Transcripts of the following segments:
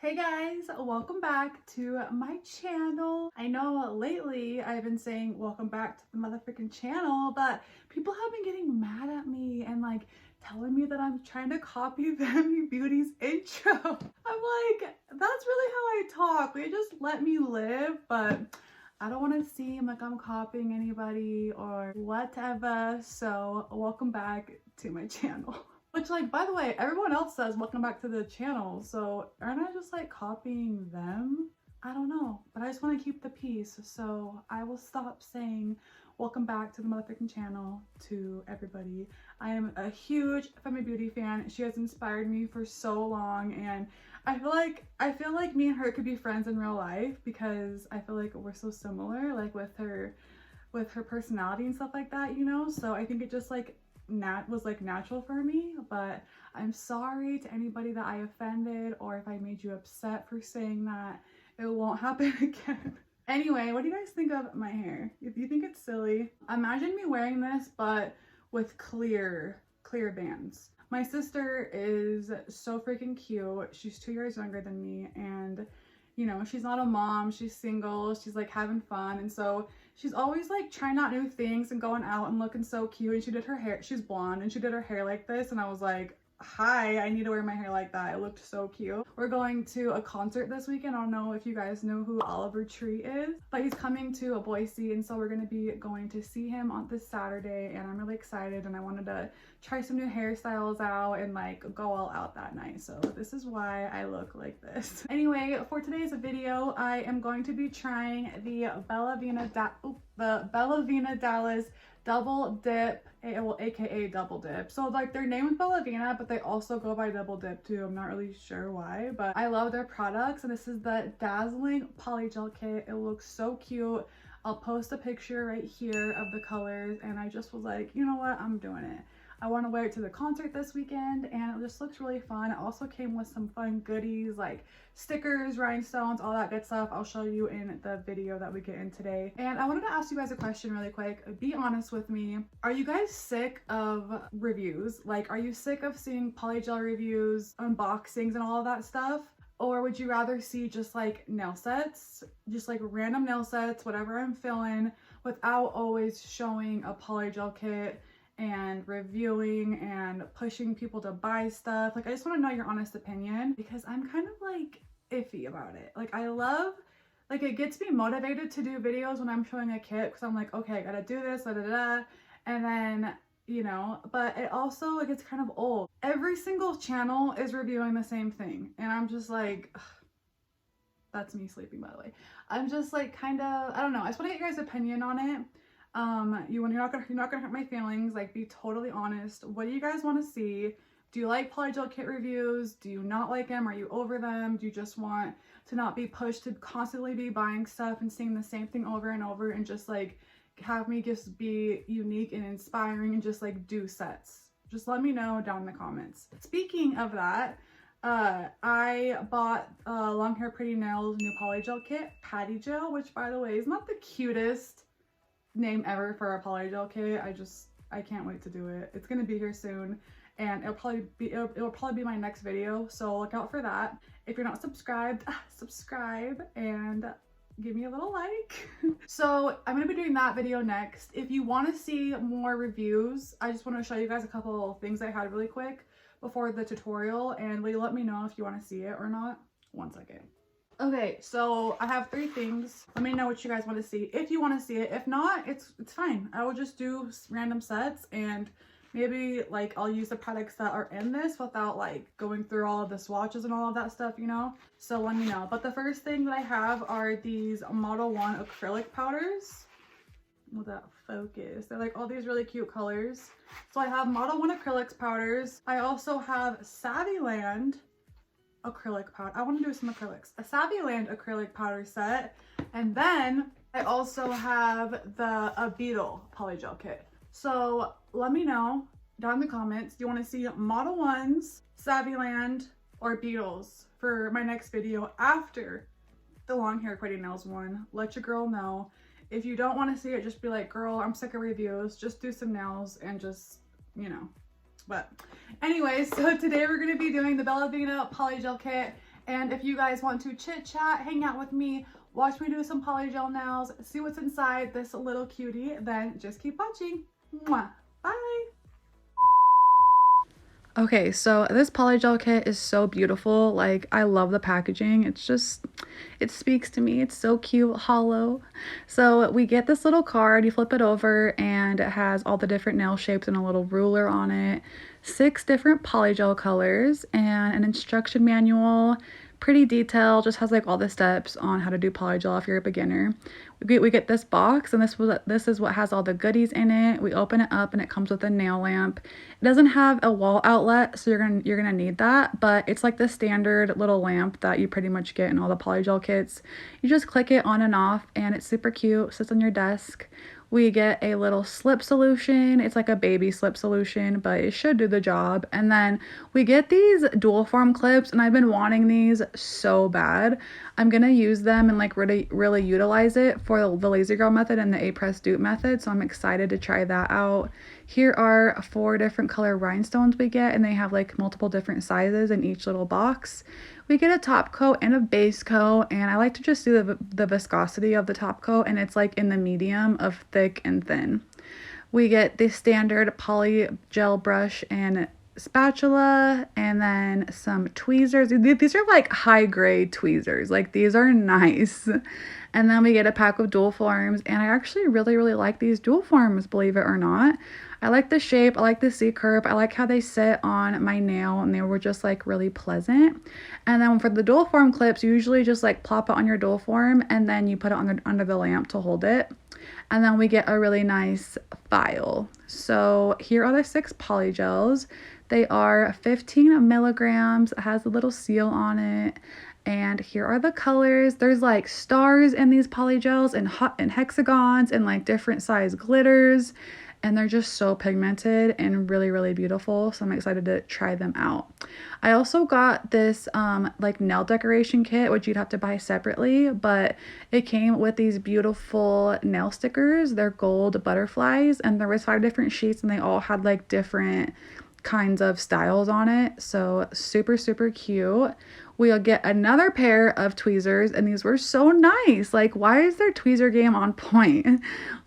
Hey guys, welcome back to my channel. I know lately I've been saying welcome back to the motherfucking channel, but people have been getting mad at me and like telling me that I'm trying to copy Bambi Beauty's intro. I'm like, that's really how I talk. They just let me live, but I don't want to seem like I'm copying anybody or whatever. So welcome back to my channel. Which, like, by the way, everyone else says welcome back to the channel, so aren't I just like copying them? I don't know, but I just want to keep the peace, so I will stop saying welcome back to the motherfucking channel to everybody. I am a huge Femi Beauty fan. She has inspired me for so long, and I feel like me and her could be friends in real life because I feel like we're so similar, like with her personality and stuff like that, you know? So I think it just like was like natural for me, but I'm sorry to anybody that I offended or if I made you upset for saying that. It won't happen again. Anyway, what do you guys think of my hair? If you think it's silly, imagine me wearing this but with clear bands. My sister is so freaking cute. She's 2 years younger than me, and you know, she's not a mom, she's single, she's like having fun, and so she's always like trying out new things and going out and looking so cute. And she did her hair, she's blonde, and she did her hair like this, and I was like, hi, I need to wear my hair like that. It looked so cute. We're going to a concert this weekend. I don't know if you guys know who Oliver Tree is, but he's coming to a Boise, and so we're going to be going to see him on this Saturday, and I'm really excited, and I wanted to try some new hairstyles out and like go all out that night. So this is why I look like this. Anyway, for today's video, I am going to be trying the BellaVina Dallas Double Dip, aka Double Dip. So like their name is BellaVina, but they also go by Double Dip too. I'm not really sure why, but I love their products. And this is the Dazzling Polygel Kit. It looks so cute. I'll post a picture right here of the colors, and I just was like, you know what, I'm doing it. I want to wear it to the concert this weekend, and it just looks really fun. It also came with some fun goodies like stickers, rhinestones, all that good stuff. I'll show you in the video that we get in today. And I wanted to ask you guys a question really quick. Be honest with me. Are you guys sick of reviews? Like, are you sick of seeing polygel reviews, unboxings, and all of that stuff? Or would you rather see just like nail sets, just like random nail sets, whatever I'm feeling, without always showing a polygel kit and reviewing and pushing people to buy stuff? Like, I just want to know your honest opinion, because I'm kind of like iffy about it. Like, I love, like, it gets me motivated to do videos when I'm showing a kit, because I'm like, okay, I gotta do this, da da da, and then, you know, but it also like gets kind of old. Every single channel is reviewing the same thing, and I'm just like, ugh. That's me sleeping, by the way. I'm just like kind of, I don't know, I just want to get your guys' opinion on it. You're not gonna hurt my feelings. Like, be totally honest. What do you guys want to see? Do you like polygel kit reviews? Do you not like them? Are you over them? Do you just want to not be pushed to constantly be buying stuff and seeing the same thing over and over, and just like have me just be unique and inspiring and just like do sets? Just let me know down in the comments. Speaking of that, I bought Long Hair Pretty Nails new polygel kit, Patty Gel, which by the way is not the cutest name ever for a polygel kit. I can't wait to do it. It's gonna be here soon, and it'll probably be my next video, so look out for that. If you're not subscribed, subscribe and give me a little like. So I'm gonna be doing that video next. If you want to see more reviews, I just want to show you guys a couple of things I had really quick before the tutorial, and will you let me know if you want to see it or not? One second. Okay, so I have 3 things. Let me know what you guys want to see if you want to see it. If not, it's fine. I will just do random sets, and maybe like I'll use the products that are in this without like going through all of the swatches and all of that stuff, you know? So let me know. But the first thing that I have are these Model 1 acrylic powders. Will that focus? They're like all these really cute colors. So I have Model 1 acrylics powders. I also have Savvyland acrylic powder. I want to do some acrylics. A Savvyland acrylic powder set. And then I also have a Beetle polygel kit. So let me know down in the comments, do you want to see Model 1s, Savvyland, or Beetles for my next video after the Long Hair Pretty Nails one? Let your girl know. If you don't want to see it, just be like, girl, I'm sick of reviews. Just do some nails and just, you know. But anyways, so today we're going to be doing the BellaVina polygel kit, And if you guys want to chit chat, hang out with me, watch me do some polygel nails, see what's inside this little cutie, then just keep watching. Mwah. Bye. Okay, so this polygel kit is so beautiful. Like, I love the packaging. It's just, it speaks to me. It's so cute, hollow. So we get this little card, you flip it over, and it has all the different nail shapes and a little ruler on it, 6 different polygel colors, and an instruction manual. Pretty detailed, just has like all the steps on how to do polygel if you're a beginner. We get this box, and this is what has all the goodies in it. We open it up and it comes with a nail lamp. It doesn't have a wall outlet, so you're gonna need that, but it's like the standard little lamp that you pretty much get in all the polygel kits. You just click it on and off, and it's super cute, sits on your desk. We get a little slip solution. It's like a baby slip solution, but it should do the job. And then we get these dual form clips, and I've been wanting these so bad. I'm gonna use them and like really utilize it for the LAZYGIRL method and the A-press dupe method, so I'm excited to try that out. Here are 4 different color rhinestones we get, and they have like multiple different sizes in each little box. We get a top coat and a base coat, and I like to just do the viscosity of the top coat, and it's like in the medium of thick and thin. We get the standard polygel brush and spatula, and then some tweezers. These are like high grade tweezers, like these are nice. And then we get a pack of dual forms, and I actually really like these dual forms, believe it or not. I like the shape, I like the C curve, I like how they sit on my nail, and they were just like really pleasant. And then for the dual form clips, you usually just like plop it on your dual form, and then you put it under the lamp to hold it. And then we get a really nice file. So here are the 6 polygels. They are 15 milligrams. It has a little seal on it. And here are the colors. There's like stars in these polygels and hexagons and like different size glitters. And they're just so pigmented and really beautiful, so I'm excited to try them out. I also got this like nail decoration kit, which you'd have to buy separately, but it came with these beautiful nail stickers. They're gold butterflies, and there was 5 different sheets, and they all had like different kinds of styles on it, so super cute. We'll get another pair of tweezers, and these were so nice. Like, why is their tweezer game on point?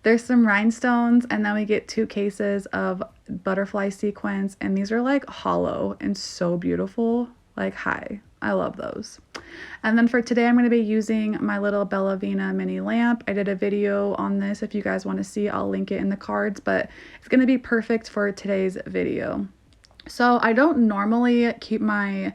There's some rhinestones, and then we get 2 cases of butterfly sequins, and these are like hollow and so beautiful. Like, hi, I love those. And then for today, I'm going to be using my little BellaVina mini lamp. I did a video on this. If you guys want to see, I'll link it in the cards, but it's going to be perfect for today's video. So I don't normally keep my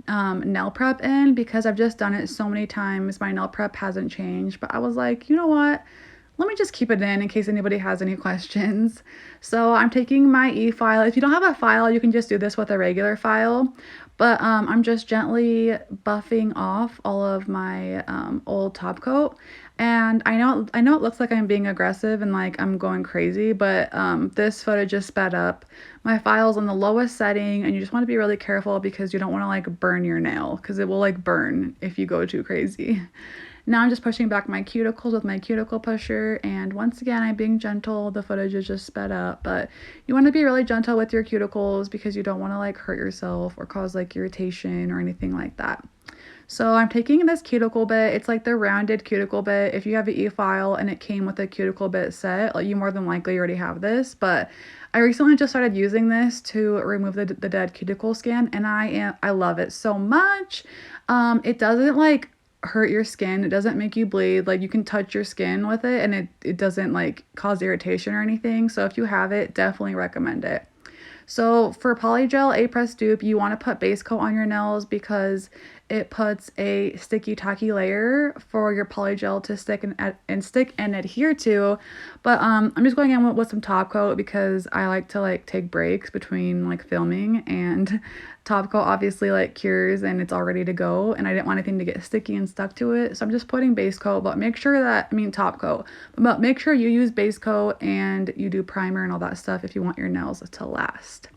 nail prep in because I've just done it so many times. My nail prep hasn't changed, but I was like, you know what? Let me just keep it in case anybody has any questions. So I'm taking my e-file. If you don't have a file, you can just do this with a regular file. But I'm just gently buffing off all of my old top coat. And I know it looks like I'm being aggressive and like I'm going crazy, but this photo just sped up. My file's on the lowest setting, and you just want to be really careful because you don't want to like burn your nail, because it will like burn if you go too crazy. Now I'm just pushing back my cuticles with my cuticle pusher, and once again I'm being gentle. The footage is just sped up, but you want to be really gentle with your cuticles because you don't want to like hurt yourself or cause like irritation or anything like that. So I'm taking this cuticle bit. It's like the rounded cuticle bit. If you have an e-file and it came with a cuticle bit set, like, you more than likely already have this, but I recently just started using this to remove the dead cuticle skin, and I love it so much. It doesn't like hurt your skin. It doesn't make you bleed. Like, you can touch your skin with it, and it doesn't like cause irritation or anything. So if you have it, definitely recommend it. So for polygel A-press dupe, you want to put base coat on your nails because it puts a sticky tacky layer for your polygel to stick and adhere to. But I'm just going in with some top coat because I like to like take breaks between like filming, and top coat obviously like cures and it's all ready to go, and I didn't want anything to get sticky and stuck to it, so I'm just putting base coat. But make sure that, top coat, but make sure you use base coat and you do primer and all that stuff if you want your nails to last.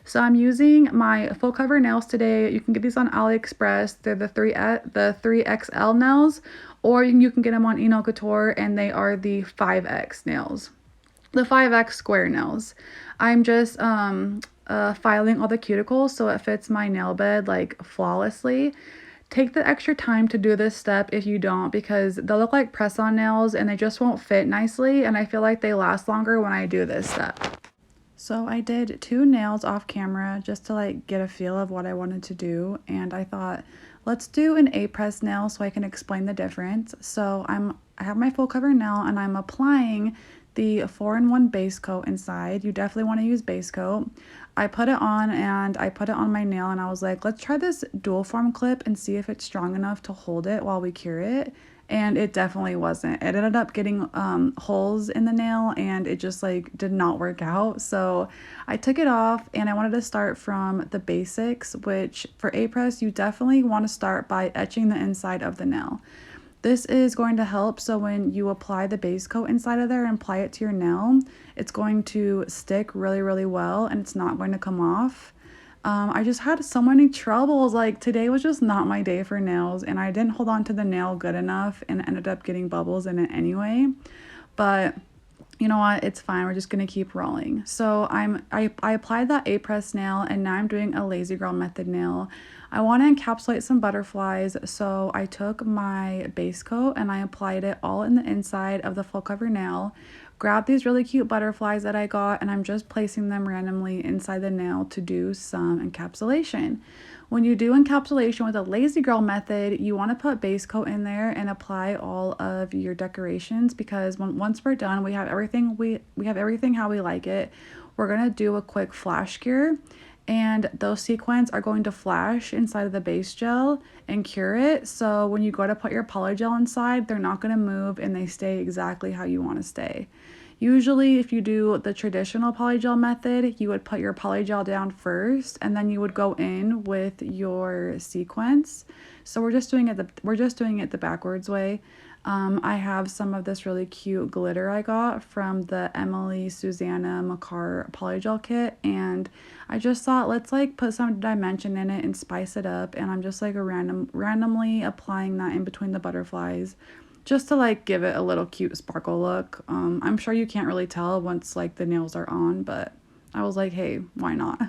So I'm using my full cover nails today. You can get these on AliExpress. They're the 3XL nails, or you can get them on Eno Couture, and they are the 5X nails, the 5X square nails. I'm just filing all the cuticles so it fits my nail bed like flawlessly. take the extra time to do this step if you don't, because they'll look like press-on nails and they just won't fit nicely, and I feel like they last longer when I do this step. So I did 2 nails off camera just to like get a feel of what I wanted to do, and I thought, let's do an A-press nail so I can explain the difference. So I have my full cover nail and I'm applying the 4-in-1 base coat inside. You definitely want to use base coat. I put it on and I put it on my nail and I was like, let's try this dual form clip and see if it's strong enough to hold it while we cure it. And it definitely wasn't. It ended up getting holes in the nail and it just like did not work out. So I took it off and I wanted to start from the basics, which for A-press you definitely want to start by etching the inside of the nail. This is going to help, so when you apply the base coat inside of there and apply it to your nail, it's going to stick really, really well and it's not going to come off. I just had so many troubles. Like today was just not my day for nails and I didn't hold on to the nail good enough and ended up getting bubbles in it anyway. But you know what, it's fine, we're just gonna keep rolling. So I applied that A-press nail and now I'm doing a Lazy Girl method nail. I want to encapsulate some butterflies, so I took my base coat and I applied it all in the inside of the full cover nail. Grabbed these really cute butterflies that I got and I'm just placing them randomly inside the nail to do some encapsulation. When you do encapsulation with a Lazy Girl method, you want to put base coat in there and apply all of your decorations, because once we're done, we have everything how we like it. We're going to do a quick flash cure, and those sequins are going to flash inside of the base gel and cure it. So when you go to put your polygel inside, they're not going to move and they stay exactly how you want to stay. Usually if you do the traditional polygel method, you would put your polygel down first and then you would go in with your sequins. So we're just doing it the backwards way. I have some of this really cute glitter I got from the Emily Susanna Makar polygel kit, and I just thought, let's like put some dimension in it and spice it up, and I'm just like randomly applying that in between the butterflies just to like give it a little cute sparkle look. I'm sure you can't really tell once like the nails are on, but I was like, hey, why not?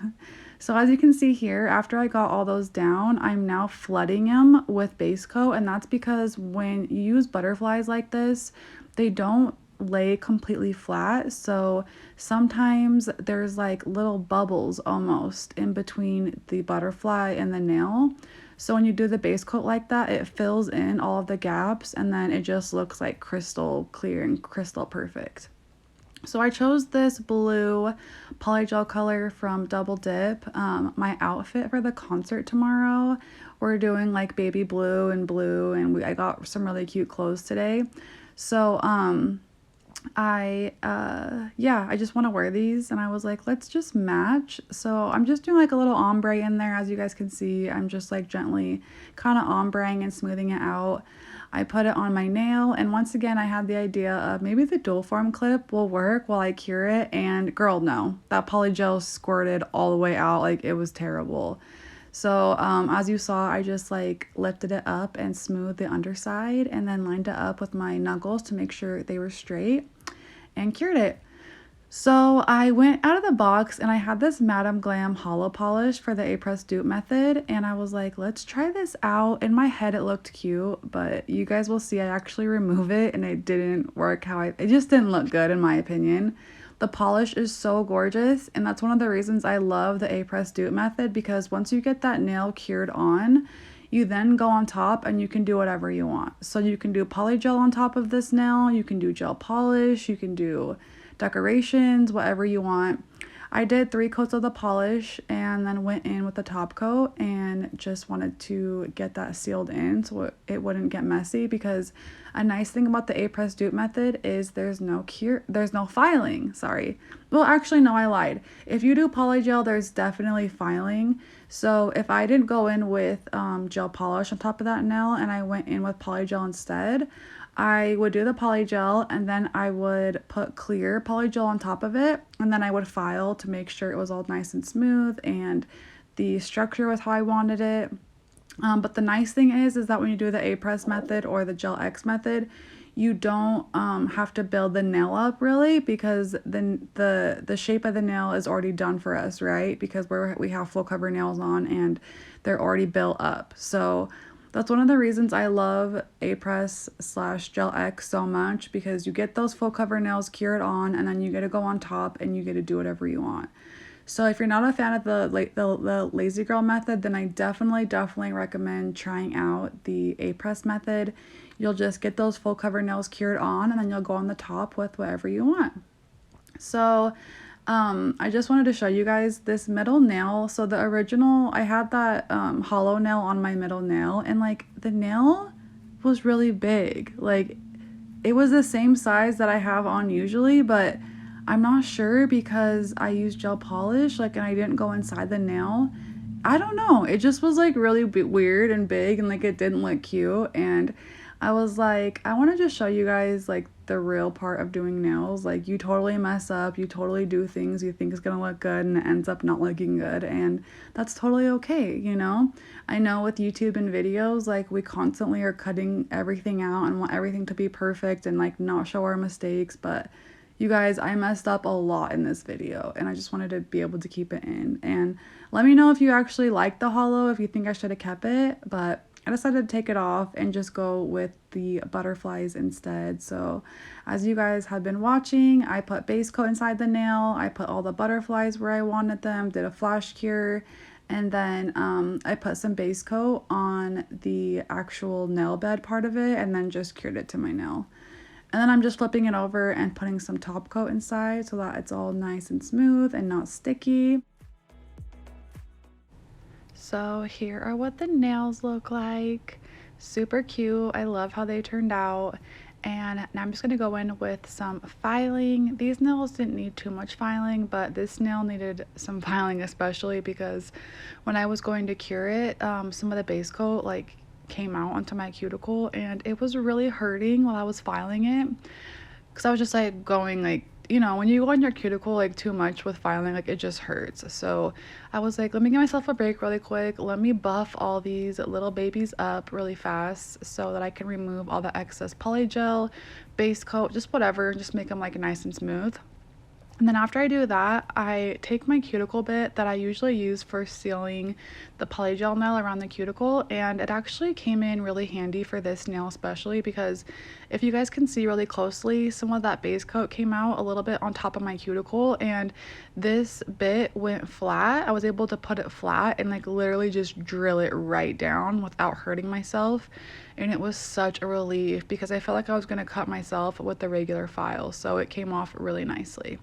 So as you can see here, after I got all those down, I'm now flooding them with base coat, and that's because when you use butterflies like this, they don't lay completely flat, so sometimes there's like little bubbles almost in between the butterfly and the nail. So when you do the base coat like that, it fills in all of the gaps and then it just looks like crystal clear and crystal perfect. So I chose this blue polygel color from Double Dip. My outfit for the concert tomorrow, we're doing like baby blue, and I got some really cute clothes today. So I just want to wear these, and I was like, let's just match. So I'm just doing like a little ombre in there. As you guys can see, I'm just like gently kind of ombreing and smoothing it out. I put it on my nail, and once again I had the idea of maybe the dual form clip will work while I cure it, and girl, no, that polygel squirted all the way out. Like, it was terrible. So as you saw, I just like lifted it up and smoothed the underside and then lined it up with my knuckles to make sure they were straight and cured it. So I went out of the box and I had this Madame Glam hollow polish for the A-press dupe method, and I was like, let's try this out. In my head it looked cute, but you guys will see I actually remove it and it didn't work it just didn't look good in my opinion. The polish is so gorgeous, and that's one of the reasons I love the A-press dupe method, because once you get that nail cured on, you then go on top and you can do whatever you want. So you can do polygel on top of this nail, you can do gel polish, you can do decorations, whatever you want. I did 3 coats of the polish and then went in with the top coat and just wanted to get that sealed in so it wouldn't get messy, because a nice thing about the A-press dupe method is there's no filing, sorry. Well, actually, no, I lied. If you do polygel, there's definitely filing. So if I didn't go in with gel polish on top of that nail and I went in with polygel instead, I would do the polygel and then I would put clear polygel on top of it, and then I would file to make sure it was all nice and smooth and the structure was how I wanted it. But the nice thing is that when you do the A-press method or the Gel X method, you don't have to build the nail up really, because the shape of the nail is already done for us, right? Because we have full cover nails on and they're already built up. So That's one of the reasons I love A-Press slash Gel X so much, because you get those full cover nails cured on, and then you get to go on top and you get to do whatever you want. So if you're not a fan of the Lazy Girl method, then I definitely recommend trying out the A-Press method. You'll just get those full cover nails cured on, and then you'll go on the top with whatever you want. So I just wanted to show you guys this middle nail. So the original, I had that hollow nail on my middle nail, and like the nail was really big. Like it was the same size that I have on usually, but I'm not sure because I used gel polish, like, and I didn't go inside the nail. I don't know. It just was like really weird and big, and like it didn't look cute. And I was like, I want to just show you guys like the real part of doing nails. Like you totally mess up, you totally do things you think is gonna look good and it ends up not looking good, and that's totally okay, you know? I know with YouTube and videos, like we constantly are cutting everything out and want everything to be perfect and like not show our mistakes, but you guys, I messed up a lot in this video, and I just wanted to be able to keep it in. And let me know if you actually like the hollow, if you think I should have kept it, but I decided to take it off and just go with the butterflies instead. So as you guys have been watching, I put base coat inside the nail, I put all the butterflies where I wanted them, did a flash cure, and then I put some base coat on the actual nail bed part of it, and then just cured it to my nail. And then I'm just flipping it over and putting some top coat inside so that it's all nice and smooth and not sticky. So here are what the nails look like. Super cute. I love how they turned out. And now I'm just going to go in with some filing. These nails didn't need too much filing, but this nail needed some filing, especially because when I was going to cure it, some of the base coat like came out onto my cuticle, and it was really hurting while I was filing it, because I was just like going like, you know, when you go on your cuticle like too much with filing, like it just hurts. So I was like, let me give myself a break really quick, let me buff all these little babies up really fast so that I can remove all the excess polygel, base coat, just whatever, just make them like nice and smooth. And then after I do that, I take my cuticle bit that I usually use for sealing the polygel nail around the cuticle, and it actually came in really handy for this nail especially, because if you guys can see really closely, some of that base coat came out a little bit on top of my cuticle, and this bit went flat. I was able to put it flat and like literally just drill it right down without hurting myself, and it was such a relief because I felt like I was going to cut myself with the regular file, so it came off really nicely.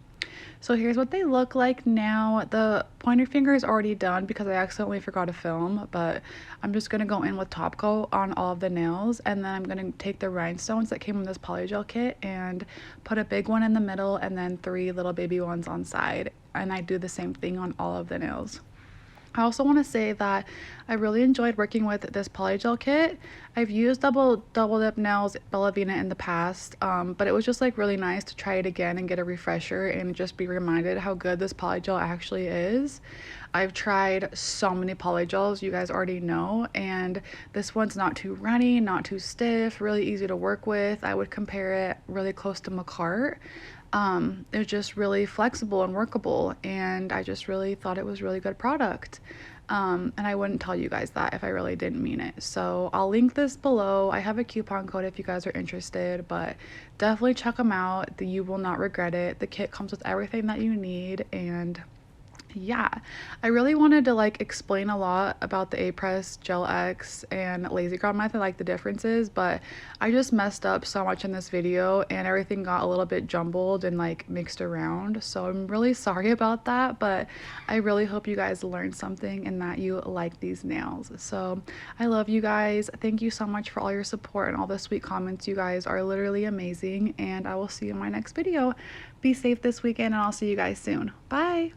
So here's what they look like now. The pointer finger is already done because I accidentally forgot to film, but I'm just going to go in with top coat on all of the nails, and then I'm going to take the rhinestones that came in this polygel kit and put a big one in the middle and then 3 little baby ones on side, and I do the same thing on all of the nails. I also want to say that I really enjoyed working with this polygel kit. I've used double dip nails BellaVina in the past, but it was just like really nice to try it again and get a refresher and just be reminded how good this polygel actually is. I've tried so many polygels, you guys already know, and this one's not too runny, not too stiff, really easy to work with. I would compare it really close to Macart. It was just really flexible and workable, and I just really thought it was really good product. And I wouldn't tell you guys that if I really didn't mean it. So I'll link this below. I have a coupon code if you guys are interested, but definitely check them out. You will not regret it. The kit comes with everything that you need, and yeah, I really wanted to like explain a lot about the A-Press, Gel X, and Lazy Girl method, like the differences, but I just messed up so much in this video and everything got a little bit jumbled and like mixed around, so I'm really sorry about that, but I really hope you guys learned something and that you like these nails. So I love you guys. Thank you so much for all your support and all the sweet comments. You guys are literally amazing, and I will see you in my next video. Be safe this weekend, and I'll see you guys soon. Bye.